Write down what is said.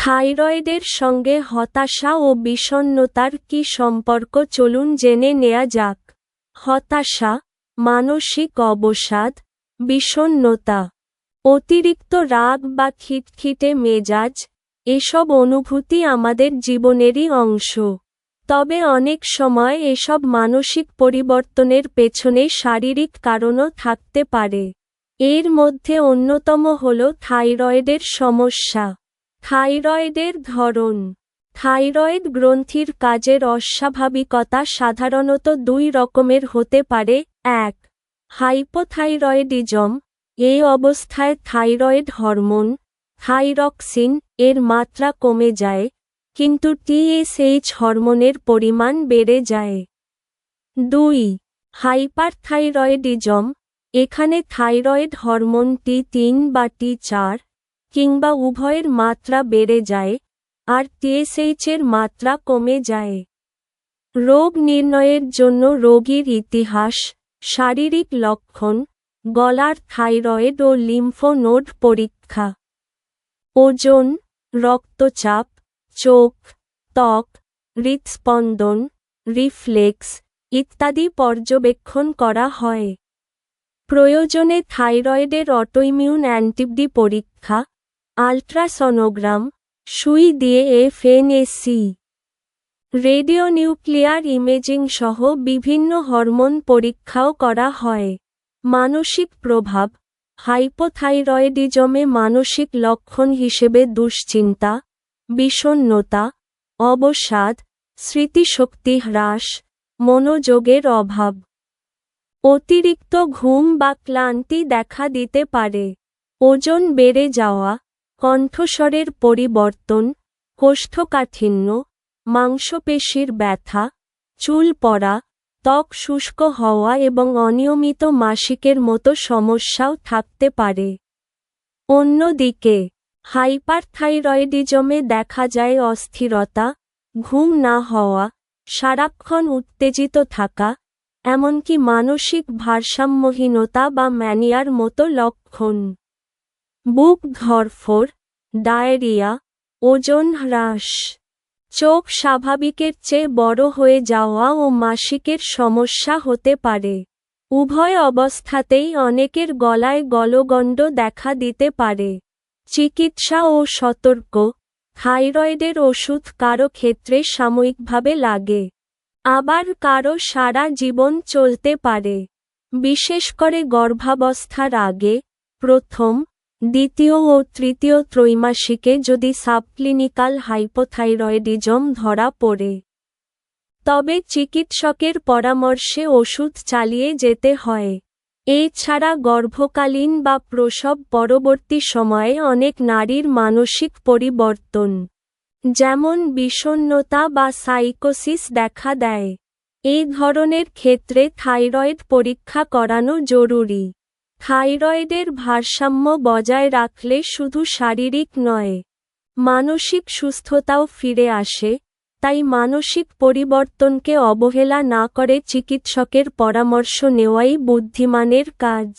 থাইরয়েডের সঙ্গে হতাশা ও বিষণ্ণতার কী সম্পর্ক চলুন জেনে নেয়া যাক। হতাশা, মানসিক অবসাদ, বিষণ্ণতা, অতিরিক্ত রাগ বা খিটখিটে মেজাজ, এসব অনুভূতি আমাদের জীবনেরই অংশ। তবে অনেক সময় এসব মানসিক পরিবর্তনের পেছনে শারীরিক কারণও থাকতে পারে। এর মধ্যে অন্যতম হল থাইরয়েডের সমস্যা। থাইরয়েডের ধরন। থাইরয়েড গ্রন্থির কাজের অস্বাভাবিকতা সাধারণত দুই রকমের হতে পারে। ১. হাইপোথাইরয়েডিজম। এই অবস্থায় থাইরয়েড হরমোন, থাইরক্সিন, এর মাত্রা কমে যায়, কিন্তু টিএসএইচ হরমোনের পরিমাণ বেড়ে যায়। ২. হাইপারথাইরয়েডিজম। এখানে থাইরয়েড হরমোন T3 বা T4 কিংবা উভয়ের মাত্রা বেড়ে যায়, আর টিএসএইচের মাত্রা কমে যায়। রোগ নির্ণয়ের জন্য রোগীর ইতিহাস, শারীরিক লক্ষণ, গলার থাইরয়েড ও লিম্ফ নোড পরীক্ষা। ওজন, রক্তচাপ, চোখ, ত্বক, হৃৎস্পন্দন, রিফ্লেক্স ইত্যাদি পর্যবেক্ষণ করা হয়। প্রয়োজনে থাইরয়েডের অটোইমিউন অ্যান্টিবডি পরীক্ষা, আল্ট্রাসনোগ্রাম, সুই দিয়ে এফএনএসি, রেডিওনিউক্লিয়ার ইমেজিং সহ বিভিন্ন হরমোন পরীক্ষাও করা হয়। মানসিক প্রভাব। হাইপোথাইরয়েডিজমে মানসিক লক্ষণ হিসেবে দুশ্চিন্তা, বিষণ্ণতা, অবসাদ, স্মৃতিশক্তি হ্রাস, মনোযোগের অভাব। অতিরিক্ত ঘুম বা ক্লান্তি দেখা দিতে পারে। ওজন বেড়ে যাওয়া, কণ্ঠস্বরের পরিবর্তন, কোষ্ঠকাঠিন্য, মাংসপেশির ব্যথা, চুল পড়া, ত্বক শুষ্ক হওয়া এবং অনিয়মিত মাসিকের মতো সমস্যাও থাকতে পারে। অন্যদিকে, হাইপারথাইরয়েডিজমে দেখা যায় অস্থিরতা, ঘুম না হওয়া, সারাক্ষণ উত্তেজিত থাকা, এমনকি মানসিক ভারসাম্যহীনতা বা ম্যানিয়ার মতো লক্ষণ। বুক ধড়ফড়, ডায়রিয়া, ওজন হ্রাস, চোখ স্বাভাবিকের চেয়ে বড় হয়ে যাওয়া ও মাসিকের সমস্যা হতে পারে। উভয় অবস্থাতেই অনেকের গলায় গলগণ্ড দেখা দিতে পারে। চিকিৎসা ও সতর্ক। থাইরয়েডের ওষুধ কারো ক্ষেত্রে সাময়িকভাবে লাগে, আবার কারো সারা জীবন চলতে পারে। বিশেষ করে গর্ভাবস্থার আগে, প্রথম, দ্বিতীয় ও তৃতীয় ত্রৈমাসিকে যদি সাবক্লিনিকাল হাইপোথাইরয়েডিজম ধরা পড়ে, তবে চিকিৎসকের পরামর্শে ওষুধ চালিয়ে যেতে হয়। এছাড়া গর্ভকালীন বা প্রসব পরবর্তী সময়ে অনেক নারীর মানসিক পরিবর্তন, যেমন বিষণ্ণতা বা সাইকোসিস দেখা দেয়। এই ধরনের ক্ষেত্রে থাইরয়েড পরীক্ষা করানো জরুরি। থাইরয়েডের ভারসাম্য বজায় রাখলে শুধু শারীরিক নয়, মানসিক সুস্থতাও ফিরে আসে। তাই মানসিক পরিবর্তনকে অবহেলা না করে চিকিৎসকের পরামর্শ নেওয়াই বুদ্ধিমানের কাজ।